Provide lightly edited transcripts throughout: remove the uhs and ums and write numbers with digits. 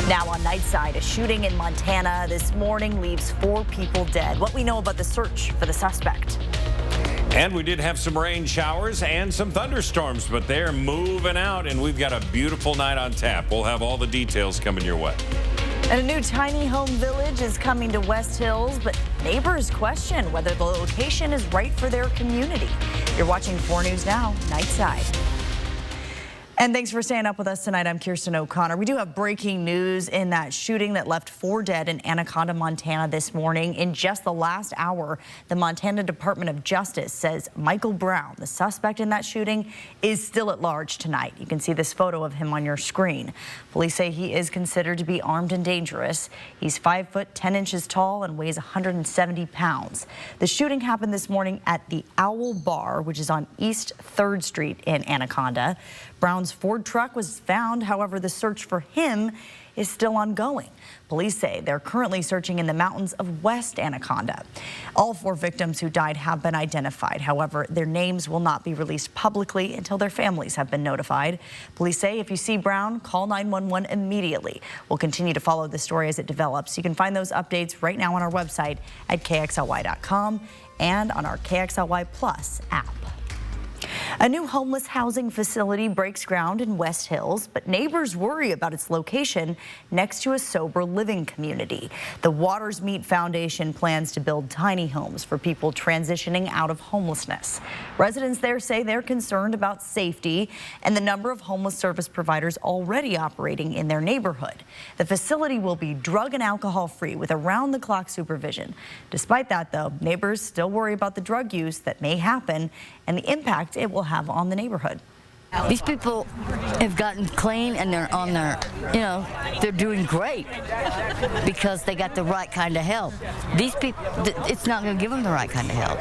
Now on Nightside, a shooting in Montana this morning leaves 4 people dead. What we know about the search for the suspect. And we did have some rain showers and some thunderstorms, but they're moving out, and we've got a beautiful night on tap. We'll have all the details coming your way. And a new tiny home village is coming to West Hills, but neighbors question whether the location is right for their community. You're watching 4 News Now, Nightside. And thanks for staying up with us tonight. I'm Kirsten O'Connor. We do have breaking news in that shooting that left 4 dead in Anaconda, Montana this morning. In just the last hour, the Montana Department of Justice says Michael Brown, the suspect in that shooting, is still at large tonight. You can see this photo of him on your screen. Police say he is considered to be armed and dangerous. He's 5 foot 10 inches tall and weighs 170 pounds. The shooting happened this morning at the Owl Bar, which is on East 3rd Street in Anaconda. Brown's Ford truck was found. However, the search for him is still ongoing. Police say they're currently searching in the mountains of West Anaconda. All 4 victims who died have been identified. However, their names will not be released publicly until their families have been notified. Police say if you see Brown, call 911 immediately. We'll continue to follow the story as it develops. You can find those updates right now on our website at KXLY.com and on our KXLY Plus app. A new homeless housing facility breaks ground in West Hills, but neighbors worry about its location next to a sober living community. The Waters Meet Foundation plans to build tiny homes for people transitioning out of homelessness. Residents there say they're concerned about safety and the number of homeless service providers already operating in their neighborhood. The facility will be drug and alcohol free with around-the-clock supervision. Despite that, though, neighbors still worry about the drug use that may happen and the impact it will have on the neighborhood. These people have gotten clean and they're on their, they're doing great because they got the right kind of help. These people, it's not going to give them the right kind of help.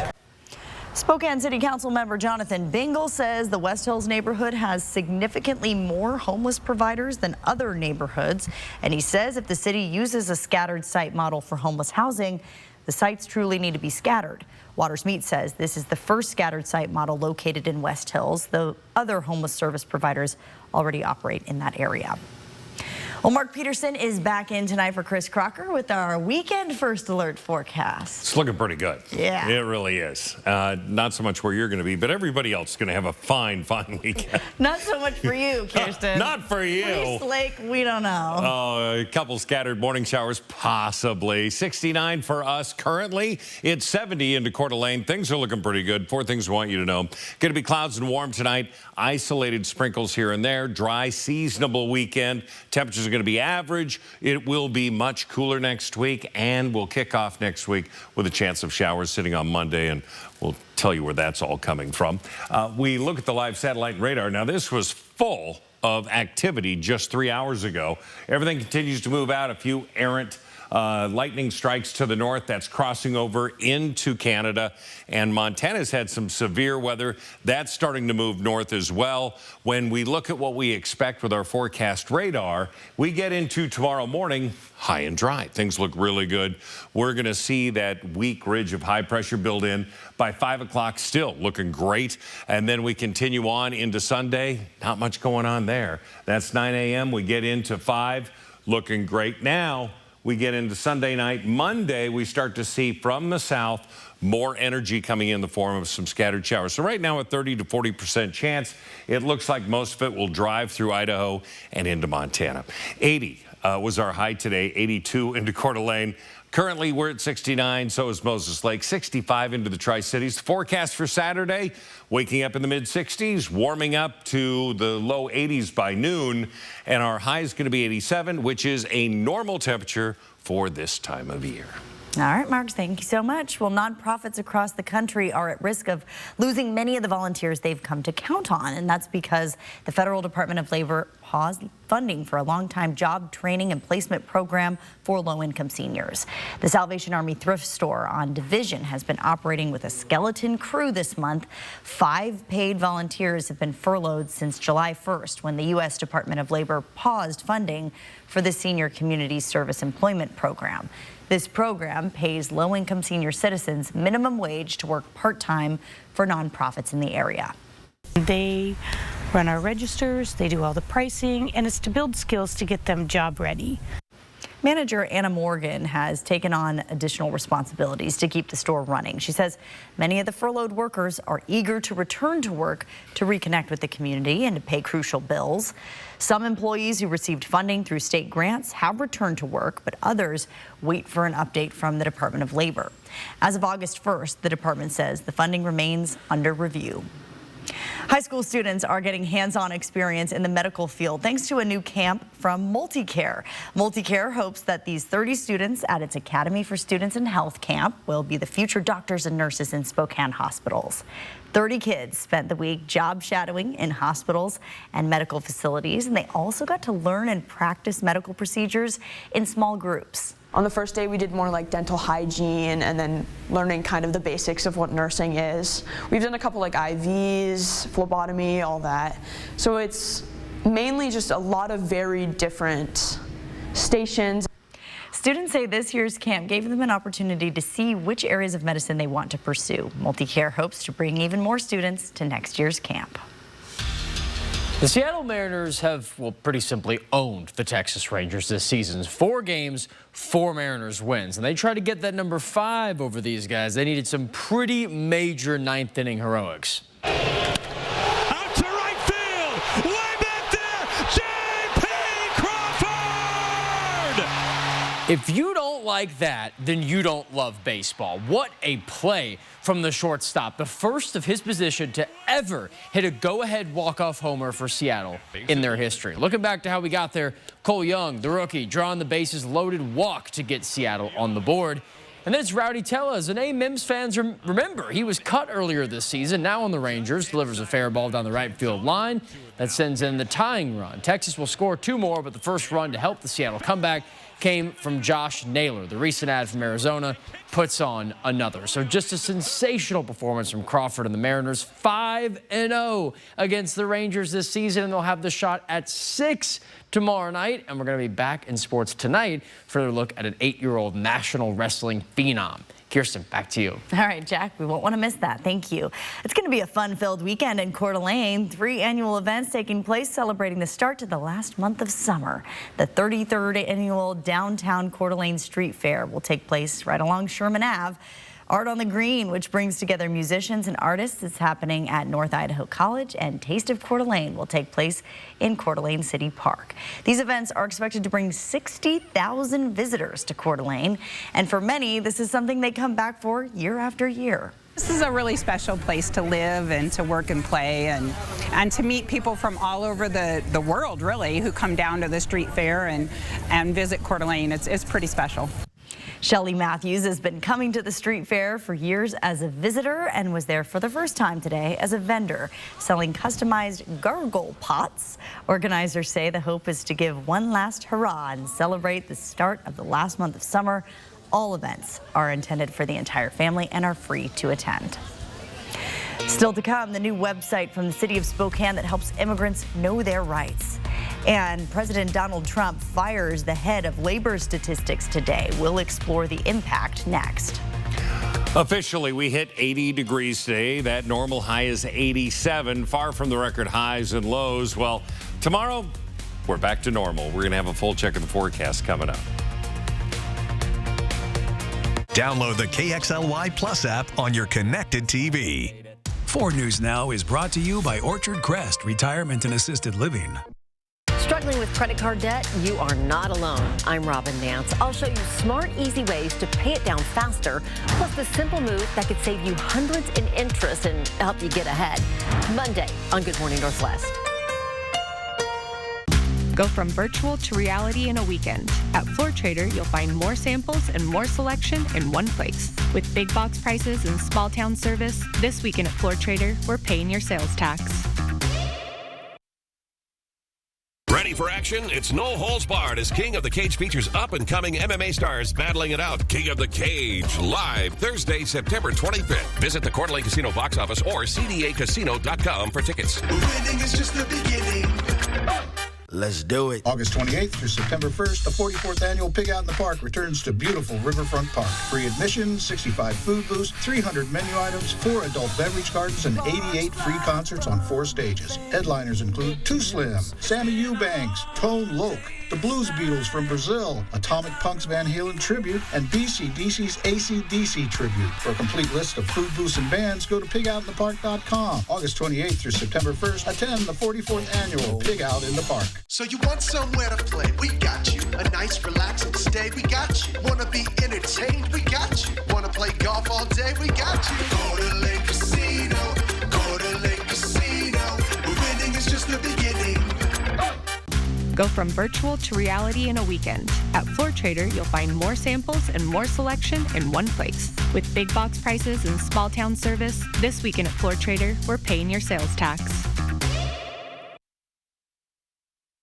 Spokane City Council member Jonathan Bingle says the West Hills neighborhood has significantly more homeless providers than other neighborhoods. And he says if the city uses a scattered site model for homeless housing, the sites truly need to be scattered. Waters Meet says this is the first scattered site model located in West Hills, though other homeless service providers already operate in that area. Well, Mark Peterson is back in tonight for Chris Crocker with our weekend first alert forecast. It's looking pretty good. Yeah. It really is. Not so much where you're going to be, but everybody else is going to have a fine weekend. Not so much for you, Kirsten. Not for you. Priest Lake, we don't know. Oh, a couple scattered morning showers, possibly. 69 for us currently. It's 70 into Coeur d'Alene. Things are looking pretty good. 4 things we want you to know. Going to be clouds and warm tonight. Isolated sprinkles here and there. Dry, seasonable weekend. Temperatures are going to be average. It will be much cooler next week, and we'll kick off next week with a chance of showers sitting on Monday, and we'll tell you where that's all coming from. We look at the live satellite radar. Now, this was full of activity just 3 hours ago. Everything continues to move out. A few errant lightning strikes to the north. That's crossing over into Canada. And Montana's had some severe weather. That's starting to move north as well. When we look at what we expect with our forecast radar, we get into tomorrow morning high and dry. Things look really good. We're going to see that weak ridge of high pressure build in by 5 o'clock, still looking great. And then we continue on into Sunday. Not much going on there. That's 9 a.m. We get into 5, looking great now. We get into Sunday night. Monday, we start to see from the south more energy coming in the form of some scattered showers. So right now, a 30 to 40% chance. It looks like most of it will drive through Idaho and into Montana. 80 was our high today, 82 into Coeur d'Alene. Currently, we're at 69, so is Moses Lake. 65 into the Tri-Cities. Forecast for Saturday, waking up in the mid-60s, warming up to the low 80s by noon, and our high is going to be 87, which is a normal temperature for this time of year. All right, Mark, thank you so much. Well, nonprofits across the country are at risk of losing many of the volunteers they've come to count on, and that's because the Federal Department of Labor paused funding for a long-time job training and placement program for low-income seniors. The Salvation Army thrift store on Division has been operating with a skeleton crew this month. 5 paid volunteers have been furloughed since July 1st, when the U.S. Department of Labor paused funding for the Senior Community Service Employment Program. This program pays low-income senior citizens minimum wage to work part-time for nonprofits in the area. They run our registers, they do all the pricing, and it's to build skills to get them job ready. Manager Anna Morgan has taken on additional responsibilities to keep the store running. She says many of the furloughed workers are eager to return to work to reconnect with the community and to pay crucial bills. Some employees who received funding through state grants have returned to work, but others wait for an update from the Department of Labor. As of August 1st, the department says the funding remains under review. High school students are getting hands-on experience in the medical field thanks to a new camp from Multicare. Multicare hopes that these 30 students at its Academy for Students in Health camp will be the future doctors and nurses in Spokane hospitals. 30 kids spent the week job shadowing in hospitals and medical facilities, and they also got to learn and practice medical procedures in small groups. On the first day, we did more like dental hygiene and then learning kind of the basics of what nursing is. We've done a couple like IVs, phlebotomy, all that. So it's mainly just a lot of very different stations. Students say this year's camp gave them an opportunity to see which areas of medicine they want to pursue. Multicare hopes to bring even more students to next year's camp. The Seattle Mariners have, well, pretty simply owned the Texas Rangers this season. 4 games, 4 Mariners wins. And they tried to get that number 5 over these guys. They needed some pretty major 9th inning heroics. Out to right field, way back there, J.P. Crawford! If you don't like that, then you don't love baseball. What a play from the shortstop. The first of his position to ever hit a go-ahead walk-off homer for Seattle in their history. Looking back to how we got there, Cole Young, the rookie, drawing the bases loaded walk to get Seattle on the board. And then it's Rowdy Tellez, a name Mims fans remember. He was cut earlier this season, now on the Rangers, delivers a fair ball down the right field line. That sends in the tying run. Texas will score 2 more, but the first run to help the Seattle comeback came from Josh Naylor. The recent ad from Arizona puts on another. So just a sensational performance from Crawford and the Mariners. 5-0 against the Rangers this season, and they'll have the shot at 6 tomorrow night. And we're going to be back in sports tonight for a look at an 8-year-old national wrestling phenom. Kirsten, back to you. All right, Jack, we won't want to miss that. Thank you. It's going to be a fun-filled weekend in Coeur d'Alene. 3 annual events taking place celebrating the start to the last month of summer. The 33rd annual Downtown Coeur d'Alene Street Fair will take place right along Sherman Ave. Art on the Green, which brings together musicians and artists, is happening at North Idaho College, and Taste of Coeur d'Alene will take place in Coeur d'Alene City Park. These events are expected to bring 60,000 visitors to Coeur d'Alene, and for many, this is something they come back for year after year. This is a really special place to live and to work and play and to meet people from all over the world, really, who come down to the street fair and visit Coeur d'Alene. It's pretty special. Shelley Matthews has been coming to the street fair for years as a visitor and was there for the first time today as a vendor, selling customized gargle pots. Organizers say the hope is to give one last hurrah and celebrate the start of the last month of summer. All events are intended for the entire family and are free to attend. Still to come, the new website from the city of Spokane that helps immigrants know their rights. And President Donald Trump fires the head of labor statistics today. We'll explore the impact next. Officially, we hit 80 degrees today. That normal high is 87, far from the record highs and lows. Well, tomorrow, we're back to normal. We're going to have a full check of the forecast coming up. Download the KXLY Plus app on your connected TV. 4 News Now is brought to you by Orchard Crest Retirement and Assisted Living. Struggling with credit card debt? You are not alone. I'm Robin Nance. I'll show you smart, easy ways to pay it down faster, plus the simple move that could save you hundreds in interest and help you get ahead. Monday on Good Morning Northwest. Go from virtual to reality in a weekend. At Floor Trader, you'll find more samples and more selection in one place. With big box prices and small town service, this weekend at Floor Trader, we're paying your sales tax. Ready for action? It's no holds barred as King of the Cage features up-and-coming MMA stars battling it out. King of the Cage, live Thursday, September 25th. Visit the Coeur d'Alene Casino box office or cdacasino.com for tickets. Winning is just the beginning. Let's do it. August 28th through September 1st, the 44th annual Pig Out in the Park returns to beautiful Riverfront Park. Free admission, 65 food booths, 300 menu items, 4 adult beverage gardens, and 88 free concerts on 4 stages. Headliners include Too Slim, Sammy Eubanks, Tone Loc, the Blues Beatles from Brazil, Atomic Punk's Van Halen tribute, and BC/DC's AC/DC tribute. For a complete list of food booths and bands, go to pigoutinthepark.com. August 28th through September 1st, attend the 44th annual Pig Out in the Park. So you want somewhere to play? We got you. A nice relaxing stay? We got you. Wanna be entertained? We got you. Wanna play golf all day? We got you. Go to Lake Casino. Go to Lake Casino. Winning is just the beginning. Go from virtual to reality in a weekend. At Floor Trader, you'll find more samples and more selection in one place. With big box prices and small town service, this weekend at Floor Trader, we're paying your sales tax.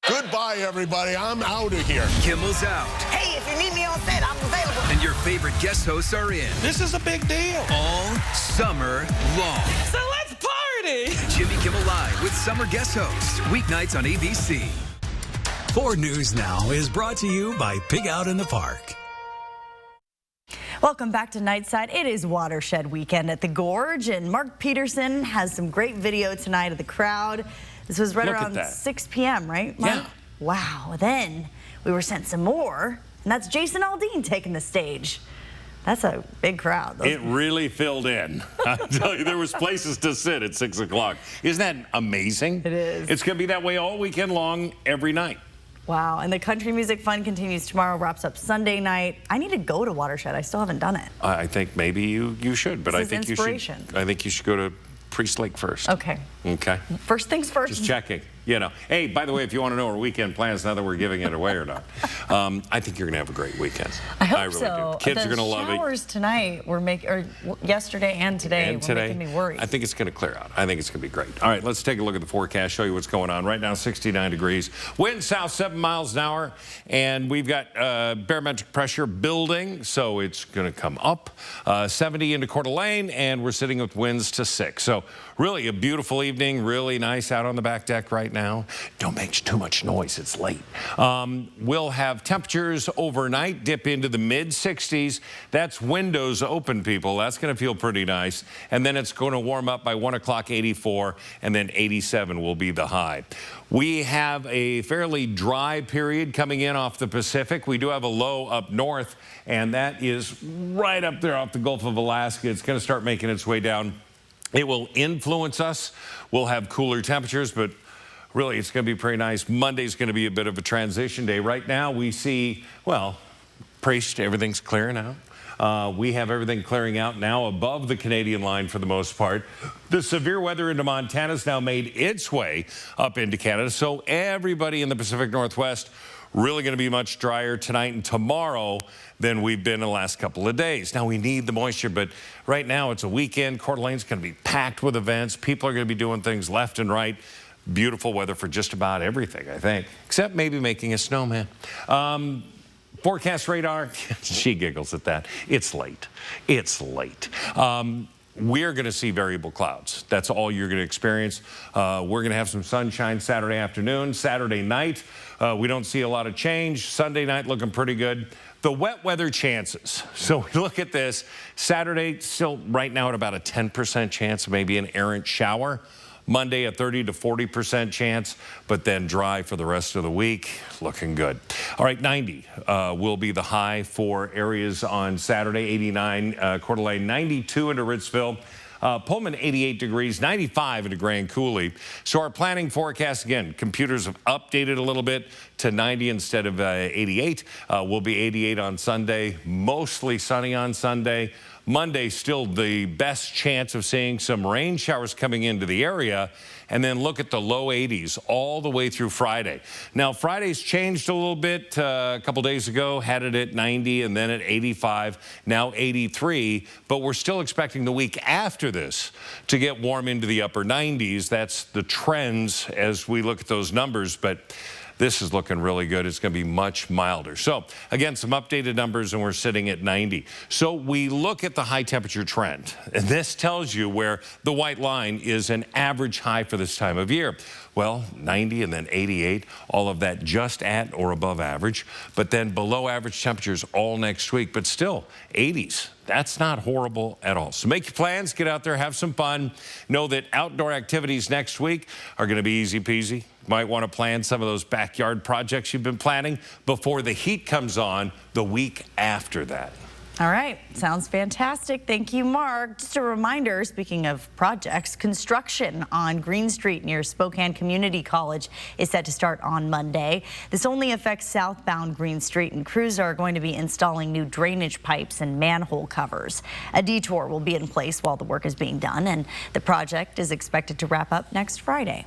Goodbye, everybody. I'm out of here. Kimmel's out. Hey, if you need me on set, I'm available. And your favorite guest hosts are in. This is a big deal. All summer long. So let's party. Jimmy Kimmel Live with summer guest hosts. Weeknights on ABC. 4 News Now is brought to you by Pig Out in the Park. Welcome back to Nightside. It is Watershed Weekend at the Gorge, and Mark Peterson has some great video tonight of the crowd. This was right around 6 p.m., right, Mark? Yeah. Wow. Then we were sent some more, and that's Jason Aldean taking the stage. That's a big crowd. It really filled in. I tell you, there was places to sit at 6 o'clock. Isn't that amazing? It is. It's going to be that way all weekend long, every night. Wow, and the Country Music Fun continues tomorrow, wraps up Sunday night. I need to go to Watershed. I still haven't done it. I think maybe you should, but I think you should go to Priest Lake first. Okay. Okay. First things first. Just checking. You know, hey, by the way, if you want to know our weekend plans, now that we're giving it away or not, I think you're going to have a great weekend. I hope really so. do. Kids are going to love it. The showers tonight were yesterday and today were making me worried. I think it's going to clear out. I think it's going to be great. All right, let's take a look at the forecast, show you what's going on. Right now, 69 degrees. Wind south 7 miles an hour, and we've got barometric pressure building, so it's going to come up 70 into Coeur d'Alene, and we're sitting with winds to 6. So really a beautiful evening, really nice out on the back deck right now. Don't make too much noise, it's late. We'll have temperatures overnight dip into the mid-60s. That's windows open, people. That's going to feel pretty nice. And then it's going to warm up by 1 o'clock, 84, and then 87 will be the high. We have a fairly dry period coming in off the Pacific. We do have a low up north, and that is right up there off the Gulf of Alaska. It's going to start making its way down. It will influence us. We'll have cooler temperatures, but really, it's going to be pretty nice. Monday's going to be a bit of a transition day. Right now, we see, well, Priest, everything's clearing out. We have everything clearing out now above the Canadian line for the most part. The severe weather into Montana has now made its way up into Canada. So everybody in the Pacific Northwest really going to be much drier tonight and tomorrow than we've been in the last couple of days. Now, we need the moisture, but right now it's a weekend. Coeur d'Alene's going to be packed with events. People are going to be doing things left and right. Beautiful weather for just about everything, I think, except maybe making a snowman. Forecast radar, she giggles at that. It's late. It's late. We're going to see variable clouds. That's all you're going to experience. We're going to have some sunshine Saturday afternoon. Saturday night, we don't see a lot of change. Sunday night looking pretty good. The wet weather chances. So we look at this. Saturday, still right now at about a 10% chance of maybe an errant shower. Monday, a 30 to 40% chance, but then dry for the rest of the week. Looking good. All right, 90 will be the high for areas on Saturday. 89 Coeur d'Alene, 92 into Ritzville. Pullman, 88 degrees, 95 into Grand Coulee. So our planning forecast, again, computers have updated a little bit to 90 instead of 88. We'll be 88 on Sunday, mostly sunny on Sunday. Monday, still the best chance of seeing some rain showers coming into the area. And then look at the low 80s all the way through Friday. Now, Friday's changed a little bit. A couple days ago, had it at 90 and then at 85, now 83. But we're still expecting the week after this to get warm into the upper 90s. That's the trends as we look at those numbers. But this is looking really good. It's going to be much milder. So again, some updated numbers, and we're sitting at 90. So we look at the high temperature trend, and this tells you where the white line is an average high for this time of year. Well, 90 and then 88, all of that just at or above average, but then below average temperatures all next week, but still 80s. That's not horrible at all. So make your plans, get out there, have some fun. Know that outdoor activities next week are going to be easy peasy. Might want to plan some of those backyard projects you've been planning before the heat comes on the week after that. All right, sounds fantastic. Thank you, Mark. Just a reminder, speaking of projects, construction on Green Street near Spokane Community College is set to start on Monday. This only affects southbound Green Street, and crews are going to be installing new drainage pipes and manhole covers. A detour will be in place while the work is being done, and the project is expected to wrap up next Friday.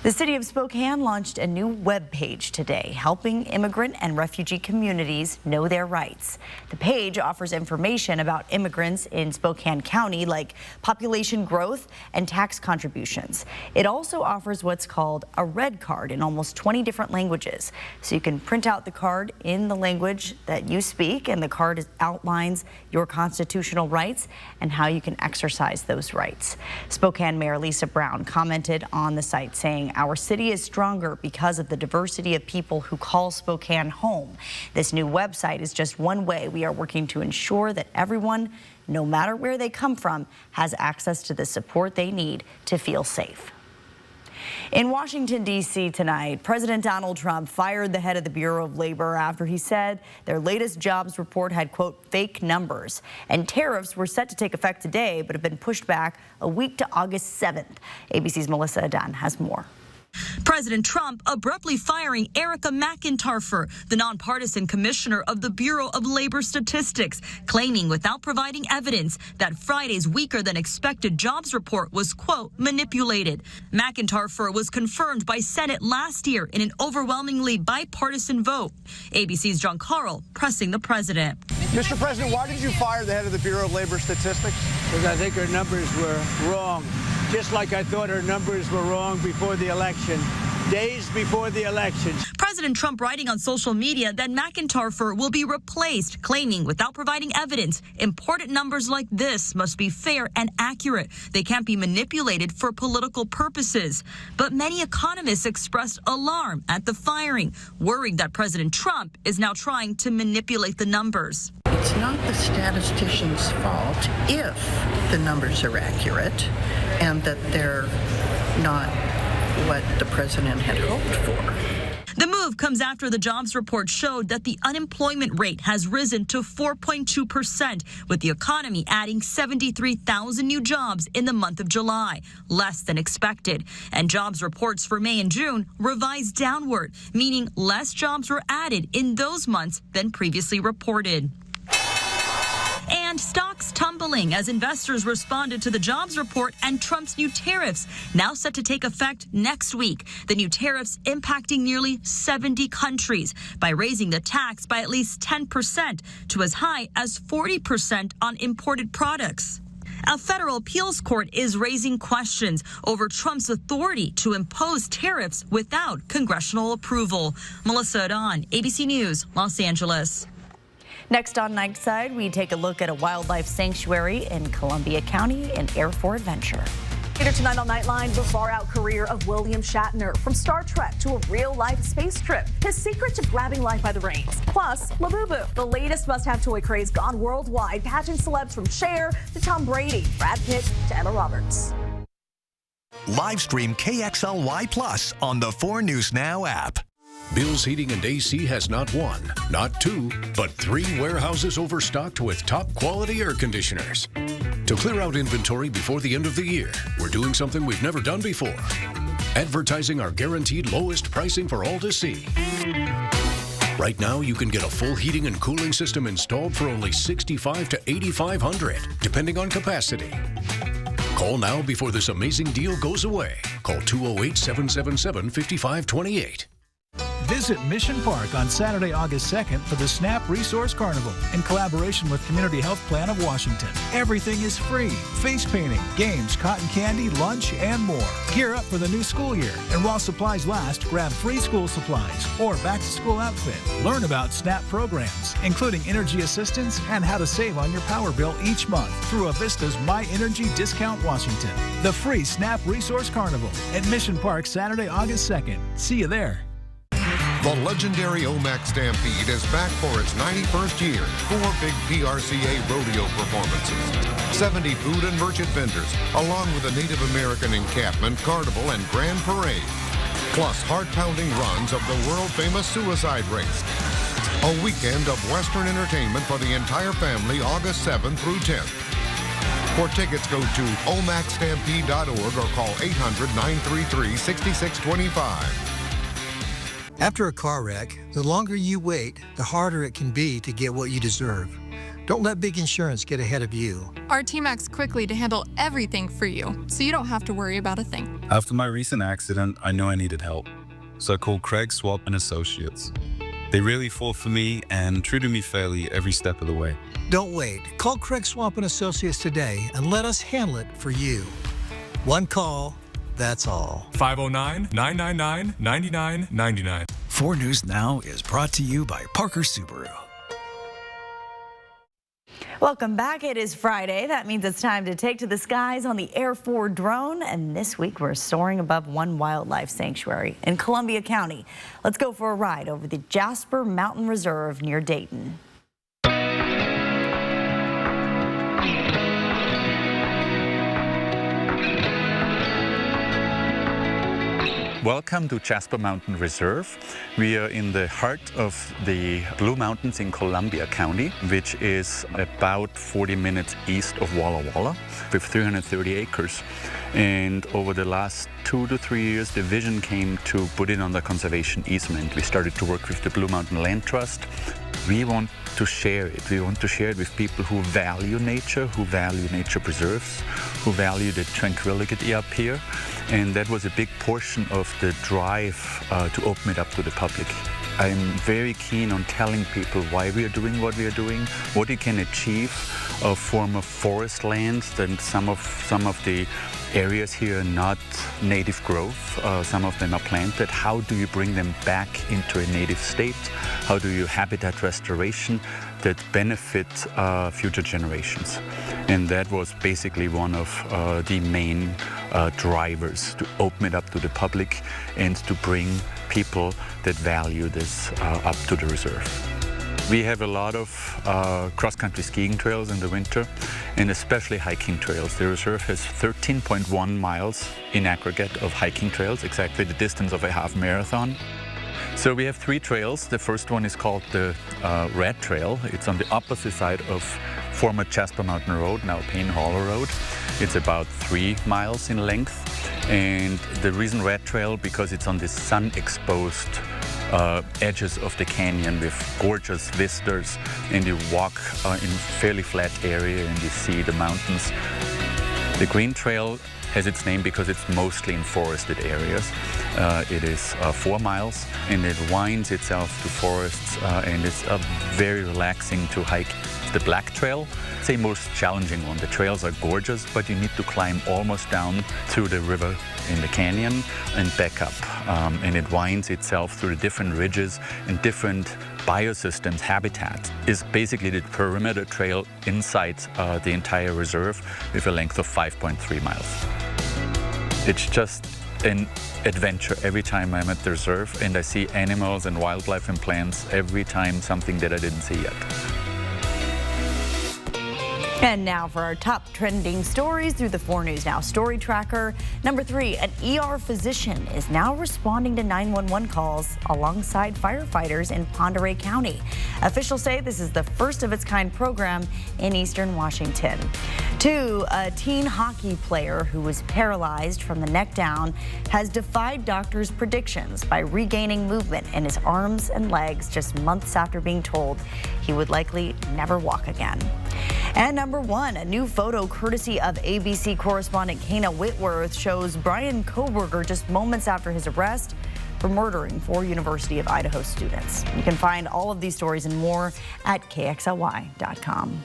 The city of Spokane launched a new web page today, helping immigrant and refugee communities know their rights. The page offers information about immigrants in Spokane County, like population growth and tax contributions. It also offers what's called a red card in almost 20 different languages. So you can print out the card in the language that you speak, and the card outlines your constitutional rights and how you can exercise those rights. Spokane Mayor Lisa Brown commented on the site, saying, "Our city is stronger because of the diversity of people who call Spokane home. This new website is just one way we are working to ensure that everyone, no matter where they come from, has access to the support they need to feel safe." In Washington, D.C. tonight, President Donald Trump fired the head of the Bureau of Labor after he said their latest jobs report had, quote, fake numbers. And tariffs were set to take effect today, but have been pushed back a week to August 7th. ABC's Melissa Adan has more. President Trump abruptly firing Erica McIntarfer, the nonpartisan commissioner of the Bureau of Labor Statistics, claiming without providing evidence that Friday's weaker than expected jobs report was, quote, manipulated. McIntarfer was confirmed by Senate last year in an overwhelmingly bipartisan vote. ABC's John Carl pressing the president. Mr. President, why did you fire the head of the Bureau of Labor Statistics? Because I think her numbers were wrong. Just like I thought her numbers were wrong before the election, days before the election. President Trump writing on social media that McIntarfer will be replaced, claiming without providing evidence, important numbers like this must be fair and accurate. They can't be manipulated for political purposes. But many economists expressed alarm at the firing, worried that President Trump is now trying to manipulate the numbers. It's not the statistician's fault if the numbers are accurate and that they're not what the president had hoped for. The move comes after the jobs report showed that the unemployment rate has risen to 4.2%, with the economy adding 73,000 new jobs in the month of July, less than expected. And jobs reports for May and June revised downward, meaning less jobs were added in those months than previously reported. And stocks tumbling as investors responded to the jobs report and Trump's new tariffs, now set to take effect next week. The new tariffs impacting nearly 70 countries by raising the tax by at least 10% to as high as 40% on imported products. A federal appeals court is raising questions over Trump's authority to impose tariffs without congressional approval. Melissa Adan, ABC News, Los Angeles. Next on Nightside, we take a look at a wildlife sanctuary in Columbia County and Air for Adventure. Later tonight on Nightline, the far-out career of William Shatner, from Star Trek to a real-life space trip, his secret to grabbing life by the reins. Plus, Labubu, the latest must-have toy craze gone worldwide, catching celebs from Cher to Tom Brady, Brad Pitt to Emma Roberts. Live stream KXLY Plus on the 4 News Now app. Bill's Heating and AC has not one, not two, but 3 warehouses overstocked with top quality air conditioners. To clear out inventory before the end of the year, we're doing something we've never done before. Advertising our guaranteed lowest pricing for all to see. Right now, you can get a full heating and cooling system installed for only $6,500 to $8,500, depending on capacity. Call now before this amazing deal goes away. Call 208-777-5528. Visit Mission Park on Saturday, August 2nd for the SNAP Resource Carnival in collaboration with Community Health Plan of Washington. Everything is free. Face painting, games, cotton candy, lunch, and more. Gear up for the new school year. And while supplies last, grab free school supplies or back-to-school outfit. Learn about SNAP programs, including energy assistance and how to save on your power bill each month through Avista's My Energy Discount Washington. The free SNAP Resource Carnival at Mission Park Saturday, August 2nd. See you there. The legendary Omac Stampede is back for its 91st year. 4 big PRCA rodeo performances, 70 food and merchant vendors, along with a Native American encampment, carnival, and grand parade. Plus heart-pounding runs of the world-famous suicide race. A weekend of Western entertainment for the entire family, August 7th through 10th. For tickets, go to omacstampede.org or call 800-933-6625. After a car wreck, the longer you wait, the harder it can be to get what you deserve. Don't let big insurance get ahead of you. Our team acts quickly to handle everything for you, so you don't have to worry about a thing. After my recent accident, I knew I needed help, so I called Craig Swap and Associates. They really fought for me and treated me fairly every step of the way. Don't wait. Call Craig Swap and Associates today and let us handle it for you. One call, that's all. 509-999-9999. 4 News Now is brought to you by Parker Subaru. Welcome back. It is Friday. That means it's time to take to the skies on the Air 4 drone. And this week we're soaring above one wildlife sanctuary in Columbia County. Let's go for a ride over the Jasper Mountain Reserve near Dayton. Welcome to Jasper Mountain Reserve. We are in the heart of the Blue Mountains in Columbia County, which is about 40 minutes east of Walla Walla, with 330 acres. And over the last 2 to 3 years, the vision came to put it under conservation easement. We started to work with the Blue Mountain Land Trust. We want to share it. We want to share it with people who value nature preserves, who value the tranquility up here. And that was a big portion of the drive to open it up to the public. I'm very keen on telling people why we are doing what we are doing, what you can achieve of former forest lands, and some of the areas here are not native growth. Some of them are planted. How do you bring them back into a native state? How do you habitat restoration that benefit future generations? And that was basically one of the main drivers to open it up to the public and to bring people that value this up to the reserve. We have a lot of cross-country skiing trails in the winter, and especially hiking trails. The reserve has 13.1 miles in aggregate of hiking trails, exactly the distance of a half marathon. So we have 3 trails. The first one is called the Red Trail. It's on the opposite side of former Jasper Mountain Road, now Payne Hollow Road. It's about 3 miles in length. And the reason Red Trail, because it's on the sun-exposed edges of the canyon with gorgeous vistas, and you walk in fairly flat area and you see the mountains. The Green Trail has its name because it's mostly in forested areas. It is 4 miles and it winds itself to forests and it's very relaxing to hike. The Black Trail, it's a most challenging one. The trails are gorgeous, but you need to climb almost down through the river in the canyon and back up. And it winds itself through the different ridges and different biosystems. Habitat is basically the perimeter trail inside the entire reserve with a length of 5.3 miles. It's just an adventure every time I'm at the reserve, and I see animals and wildlife and plants every time, something that I didn't see yet. And now for our top trending stories through the 4 News Now Story Tracker. Number 3, an ER physician is now responding to 911 calls alongside firefighters in Pend Oreille County. Officials say this is the first of its kind program in Eastern Washington. 2, a teen hockey player who was paralyzed from the neck down has defied doctors' predictions by regaining movement in his arms and legs just months after being told he would likely never walk again. And number 1, a new photo courtesy of ABC correspondent Kana Whitworth shows Brian Koberger just moments after his arrest for murdering 4 University of Idaho students. You can find all of these stories and more at KXLY.com.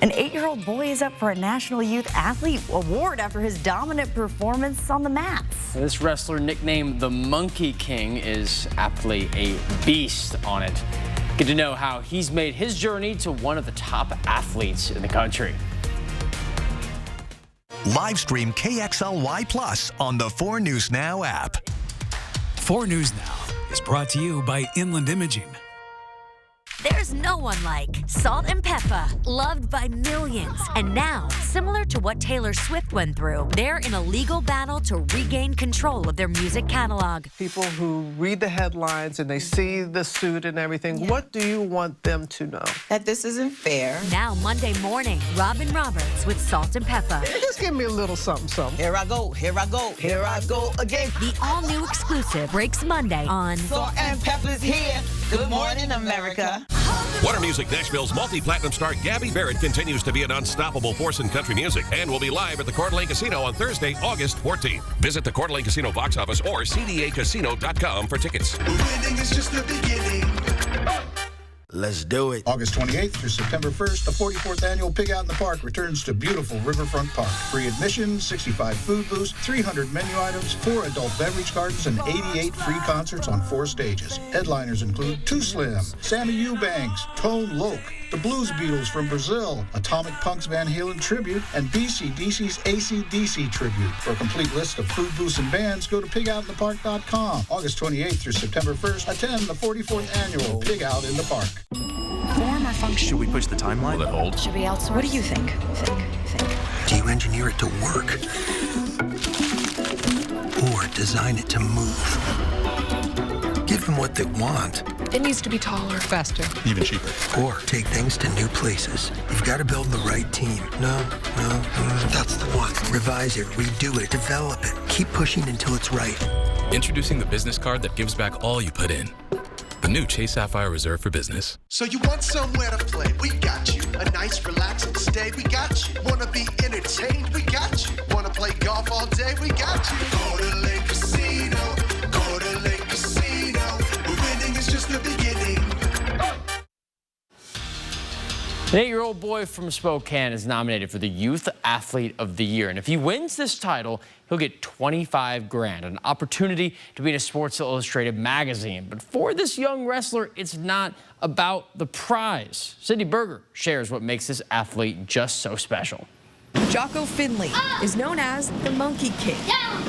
An 8-year-old boy is up for a National Youth Athlete Award after his dominant performance on the mats. This wrestler, nicknamed the Monkey King, is aptly a beast on it. Get to know how he's made his journey to one of the top athletes in the country. Live stream KXLY Plus on the 4 News Now app. 4 News Now is brought to you by Inland Imaging. There's no one like Salt and Peppa, loved by millions. And now, similar to what Taylor Swift went through, they're in a legal battle to regain control of their music catalog. People who read the headlines and they see the suit and everything, what do you want them to know? That this isn't fair. Now, Monday morning, Robin Roberts with Salt and Peppa. Just give me a little something, something. Here I go, here I go, here I go again. The all-new exclusive breaks Monday on Salt and Peppa's here. Good morning, America. Warner Music Nashville's multi-platinum star Gabby Barrett continues to be an unstoppable force in country music and will be live at the Coeur d'Alene Casino on Thursday, August 14th. Visit the Coeur d'Alene Casino box office or cdacasino.com for tickets. Winning is just the beginning. Let's do it. August 28th through September 1st, the 44th annual Pig Out in the Park returns to beautiful Riverfront Park. Free admission, 65 food booths, 300 menu items, 4 adult beverage gardens, and 88 free concerts on 4 stages. Headliners include Too Slim, Sammy Eubanks, Tone Loc, the Blues Beatles from Brazil, Atomic Punk's Van Halen tribute, and BCDC's AC/DC tribute. For a complete list of food booths and bands, go to pigoutinthepark.com. August 28th through September 1st, attend the 44th annual Pig Out in the Park. Form or function? Should we push the timeline? Will it hold? Should we outsource? What do you think? Do you engineer it to work? Or design it to move? Give them what they want. It needs to be taller, faster, Even cheaper. Or take things to new places. You've got to build the right team. No, that's the one. Revise it, redo it, develop it. Keep pushing until it's right. Introducing the business card that gives back all you put in. The new Chase Sapphire Reserve for Business. So you want somewhere to play? We got you. A nice relaxing stay? We got you. Wanna be entertained? We got you. Wanna play golf all day? We got you. Coeur d'Alene Casino. Coeur d'Alene Casino. Where winning is just the beginning. An 8-year-old boy from Spokane is nominated for the Youth Athlete of the Year. And if he wins this title, he'll get $25,000, an opportunity to be in a Sports Illustrated magazine. But for this young wrestler, it's not about the prize. Sydney Berger shares what makes this athlete just so special. Jocko Finley is known as the Monkey King.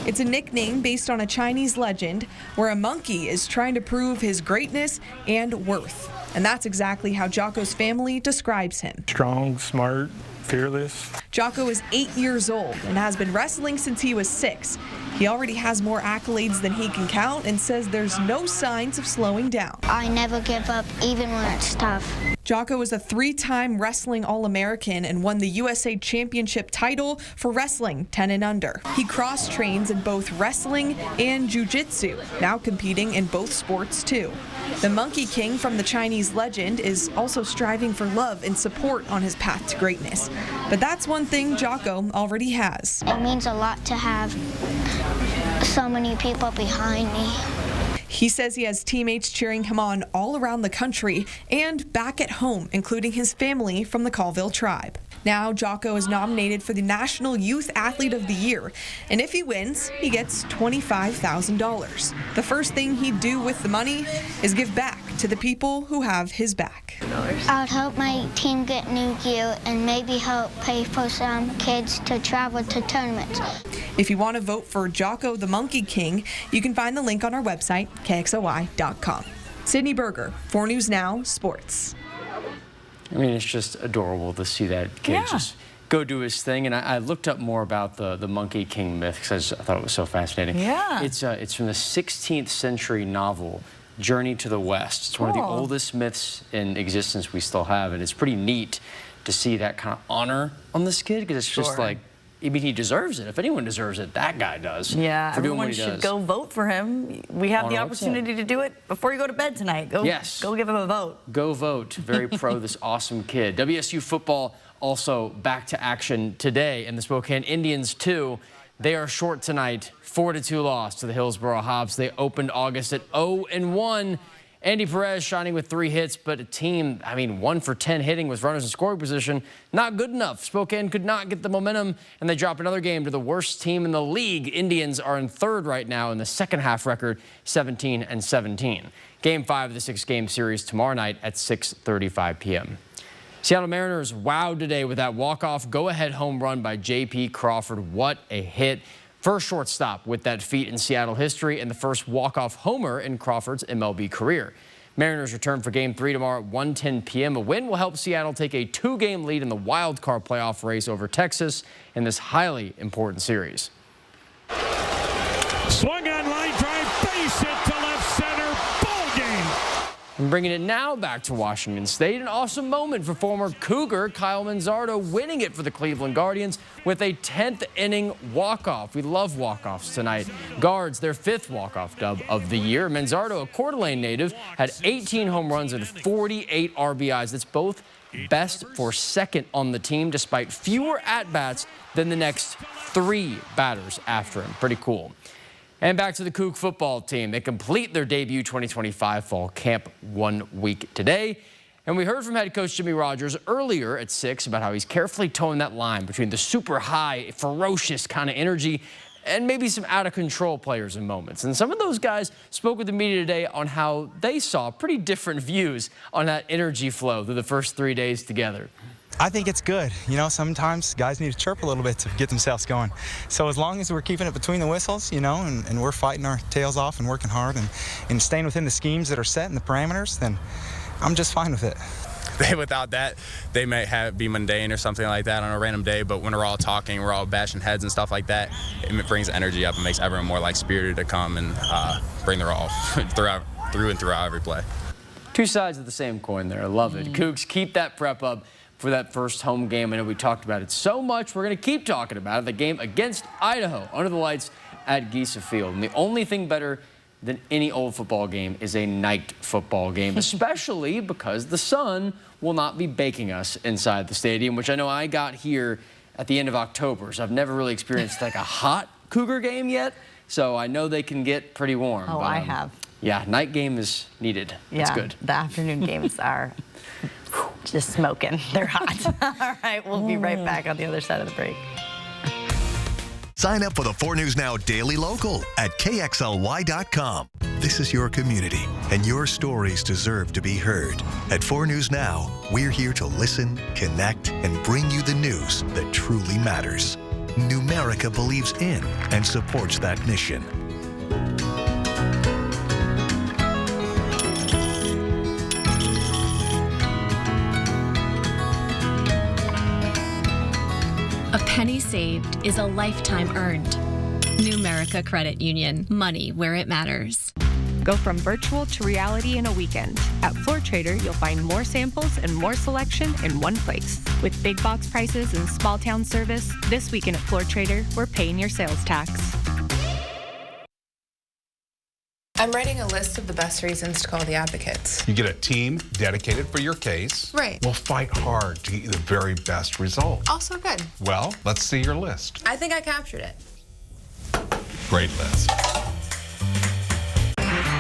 It's a nickname based on a Chinese legend where a monkey is trying to prove his greatness and worth. And that's exactly how Jocko's family describes him. Strong, smart, fearless. Jocko is 8 years old and has been wrestling since he was 6. He already has more accolades than he can count and says there's no signs of slowing down. I never give up, even when it's tough. Jocko is a 3-time wrestling All-American and won the USA Championship title for wrestling 10 and under. He cross-trains in both wrestling and jiu-jitsu, now competing in both sports too. The Monkey King from the Chinese legend is also striving for love and support on his path to greatness. But that's one thing Jocko already has. It means a lot to have so many people behind me. He says he has teammates cheering him on all around the country and back at home, including his family from the Colville tribe. Now, Jocko is nominated for the National Youth Athlete of the Year, and if he wins, he gets $25,000. The first thing he'd do with the money is give back to the people who have his back. I would help my team get new gear and maybe help pay for some kids to travel to tournaments. If you want to vote for Jocko the Monkey King, you can find the link on our website, KXLY.com. Sydney Berger, 4 News Now, Sports. I mean, it's just adorable to see that kid just go do his thing. And I looked up more about the Monkey King myth because I thought it was so fascinating. Yeah. It's from the 16th century novel, Journey to the West. It's one of the oldest myths in existence we still have. And it's pretty neat to see that kind of honor on this kid because it's just like, I mean, he deserves it. If anyone deserves it, that guy does. Yeah, for doing what everyone he should does. go vote for him. We have the opportunity to do it before you go to bed tonight. Go give him a vote. Go vote. Very pro this awesome kid. WSU football also back to action today, and the Spokane Indians too. They are short tonight. 4-2 loss to the Hillsboro Hops. They opened August at 0-1. Andy Perez shining with 3 hits, but a team, 1 for 10 hitting with runners in scoring position, not good enough. Spokane could not get the momentum, and they drop another game to the worst team in the league. Indians are in 3rd right now in the second half record, 17-17. Game 5 of the 6-game series tomorrow night at 6:35 p.m. Seattle Mariners wowed today with that walk-off go-ahead home run by J.P. Crawford. What a hit. First shortstop with that feat in Seattle history and the first walk-off homer in Crawford's MLB career. Mariners return for Game 3 tomorrow at 1:10 p.m. A win will help Seattle take a 2-game lead in the wild card playoff race over Texas in this highly important series. Swung on line drive, base hit to left center, ball game. And bringing it now back to Washington State, an awesome moment for former Cougar Kyle Manzardo winning it for the Cleveland Guardians with a 10th inning walk-off. We love walk-offs tonight. Guards, their 5th walk-off dub of the year. Manzardo, a Coeur d'Alene native, had 18 home runs and 48 RBIs. That's both best for second on the team, despite fewer at-bats than the next 3 batters after him. Pretty cool. And back to the Coug football team. They complete their debut 2025 fall camp 1 week today. And we heard from head coach Jimmy Rogers earlier at 6 about how he's carefully towing that line between the super high, ferocious kind of energy and maybe some out-of-control players in moments. And some of those guys spoke with the media today on how they saw pretty different views on that energy flow through the first 3 days together. I think it's good. Sometimes guys need to chirp a little bit to get themselves going. So as long as we're keeping it between the whistles, and we're fighting our tails off and working hard and staying within the schemes that are set and the parameters, then I'm just fine with it. Without that, they may be mundane or something like that on a random day, but when we're all talking, we're all bashing heads and stuff like that, it brings energy up and makes everyone more spirited to come and bring their all through and throughout every play. 2 sides of the same coin there. I love it. Cougs, keep that prep up for that first home game. I know we talked about it so much. We're going to keep talking about it. The game against Idaho under the lights at Giesa Field. And the only thing better than any old football game is a night football game, especially because the sun will not be baking us inside the stadium, which I know I got here at the end of October. So I've never really experienced a hot Cougar game yet. So I know they can get pretty warm. Oh, I have. Yeah, night game is needed. Yeah, that's good. The afternoon games are just smoking. They're hot. All right, we'll be right back on the other side of the break. Sign up for the 4 News Now Daily Local at KXLY.com. This is your community, and your stories deserve to be heard. At 4 News Now, we're here to listen, connect, and bring you the news that truly matters. Numerica believes in and supports that mission. A penny saved is a lifetime earned. Numerica Credit Union. Money where it matters. Go from virtual to reality in a weekend. At Floor Trader, you'll find more samples and more selection in one place. With big box prices and small town service, this weekend at Floor Trader, we're paying your sales tax. I'm writing a list of the best reasons to call the advocates. You get a team dedicated for your case. Right. We'll fight hard to get you the very best result. Also good. Well, let's see your list. I think I captured it. Great list.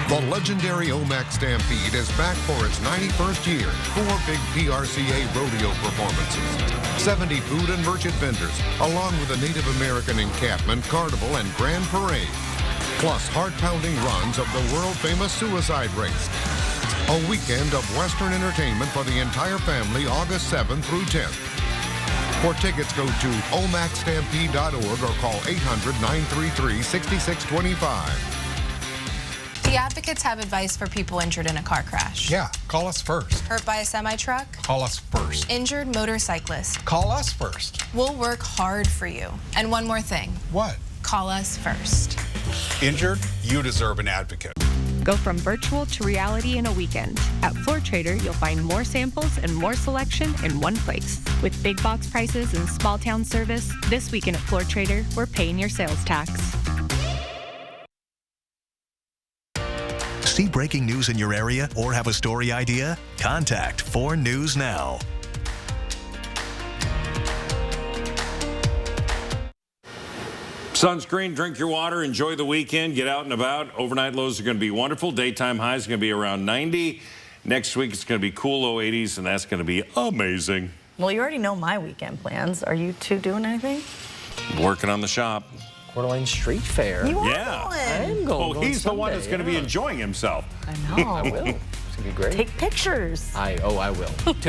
The legendary Omac Stampede is back for its 91st year. 4 big PRCA rodeo performances, 70 food and merchant vendors, along with a Native American encampment, carnival, and grand parade. Plus heart-pounding runs of the world-famous suicide race. A weekend of Western entertainment for the entire family, August 7th through 10th. For tickets, go to omacstampede.org or call 800-933-6625. The advocates have advice for people injured in a car crash. Yeah, call us first. Hurt by a semi-truck? Call us first. Injured motorcyclist? Call us first. We'll work hard for you. And one more thing. What? Call us first. Injured? You deserve an advocate. Go from virtual to reality in a weekend. At Floor Trader, you'll find more samples and more selection in one place. With big box prices and small town service, this weekend at Floor Trader, we're paying your sales tax. See breaking news in your area or have a story idea? Contact 4 News Now. Sunscreen, drink your water, enjoy the weekend, get out and about. Overnight lows are going to be wonderful. Daytime highs are going to be around 90. Next week it's going to be cool low 80s, and that's going to be amazing. Well, you already know my weekend plans. Are you two doing anything? Working on the shop. Coeur d'Alene Street Fair. You are Yeah. going. I am going. Oh, he's the one Sunday, that's going to be enjoying himself. I know. I will. It's going to be great. Take pictures. I will.